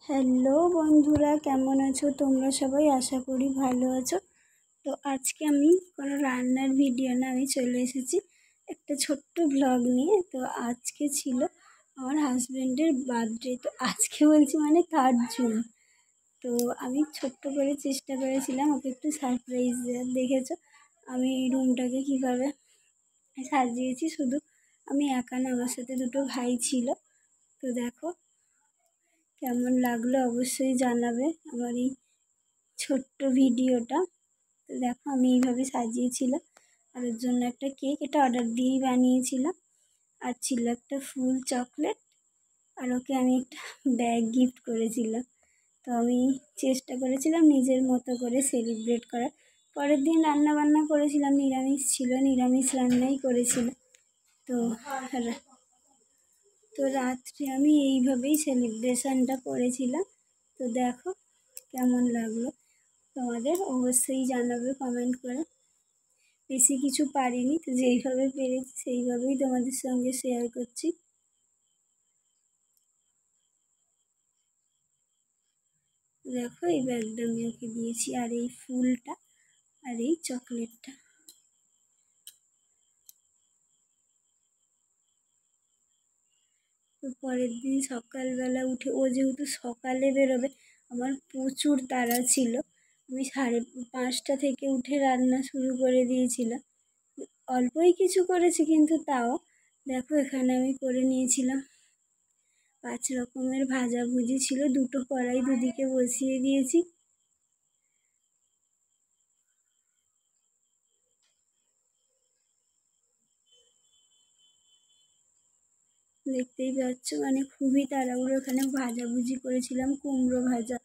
Hello বন্ধুরা, কেমন আছো তোমরা সবাই? আশা করি ভালো আছো। তো আজকে আমি কোনো রান্নার ভিডিও না, আমি চলে এসেছি একটা ছোট্ট ব্লগ নিয়ে। তো আজকে ছিল আমার হাজব্যান্ডের বার্থডে। তো আজকে বলছি মানে 3 জুন। তো আমি ছোট্ট করে চেষ্টা করেছিলাম ওকে একটু সারপ্রাইজ দেওয়ার। দেখেছো আমি রুমটাকে কীভাবে সাজিয়েছি, শুধু আমি একা না, আমার সাথে 2টো ভাই ছিল। তো দেখো কেমন লাগলো অবশ্যই জানাবে আমার এই ছোট্ট ভিডিওটা। তো দেখো আমি এইভাবে সাজিয়েছিলাম। আর ওর জন্য একটা কেক, এটা অর্ডার দিয়েই বানিয়েছিলাম। আর ছিল একটা ফুল চকলেট। আর ওকে আমি একটা ব্যাগ গিফট করেছিলাম। তো আমি চেষ্টা করেছিলাম নিজের মতো করে সেলিব্রেট করার। পরের দিন রান্নাবান্না করেছিলাম, নিরামিষ ছিল, নিরামিষ রান্নাই করেছিলাম। তো রাত্রে আমি এইভাবেই সেলিব্রেশনটা করেছিলাম। তো দেখো কেমন লাগলো তোমাদের অবশ্যই জানাবে কমেন্ট করে। বেশি কিছু পারিনি, তো যেইভাবে পেরেছি সেইভাবেই তোমাদের সঙ্গে শেয়ার করছি। দেখো এই ব্যাগটা আমি ওকে দিয়েছি, আর এই ফুলটা আর এই চকলেটটা। তো পরের দিন সকালবেলা উঠে, ও যেহেতু সকালে বেরোবে, আমার প্রচুর তাড়া ছিল। আমি 5:30 থেকে উঠে রান্না শুরু করে দিয়েছিলাম। অল্পই কিছু করেছি, কিন্তু তাও দেখো এখানে আমি করে নিয়েছিলাম 5 রকমের ভাজাভুজি ছিল। 2টো কড়াই দুদিকে বসিয়ে দিয়েছি। দেখতেই পাচ্ছ মানে খুবই তাড়াহুড়ো। এখানে ভাজাভুজি করেছিলাম, কুমড়ো ভাজা,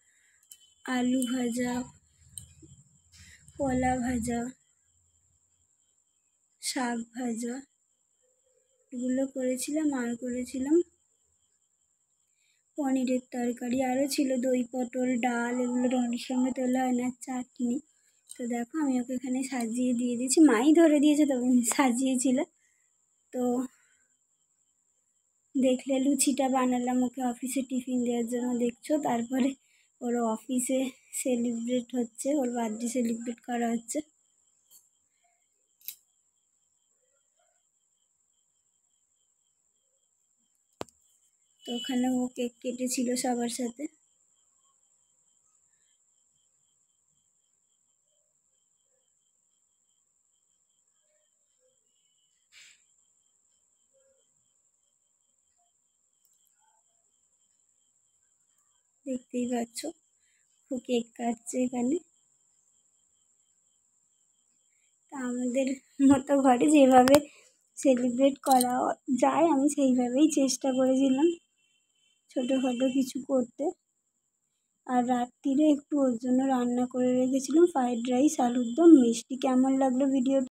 আলু ভাজা, কলা ভাজা, শাক ভাজা, এগুলো করেছিলাম। আর করেছিলাম পনিরের তরকারি, আরও ছিল দই পটল, ডাল, এগুলো রনির সঙ্গে তোলা হয় না, চাটনি। তো দেখো আমি ওকে এখানে সাজিয়ে দিয়ে দিয়েছি, মাই ধরে দিয়েছে, তবে সাজিয়েছিল। তো দেখলে লুচিটা বানালাম ওকে অফিসে টিফিন দেওয়ার জন্য, দেখছো। তারপরে ওর অফিসে সেলিব্রেট হচ্ছে, ওর বার্থডে সেলিব্রেট করা হচ্ছে। তো ওখানে ও কেক কেটেছিল সবার সাথে। দেখতেই পাচ্ছ ও কেক কাটছে এখানে। তা আমাদের মতো ঘরে যেভাবে সেলিব্রেট করা যায়, আমি সেইভাবেই চেষ্টা করেছিলাম ছোটোখাটো কিছু করতে। আর রাত্রিরে একটু ওর জন্য রান্না করে রেখেছিলাম ফ্রাইড রাইস, আলুর দম, মিষ্টি। কেমন লাগলো ভিডিওটা?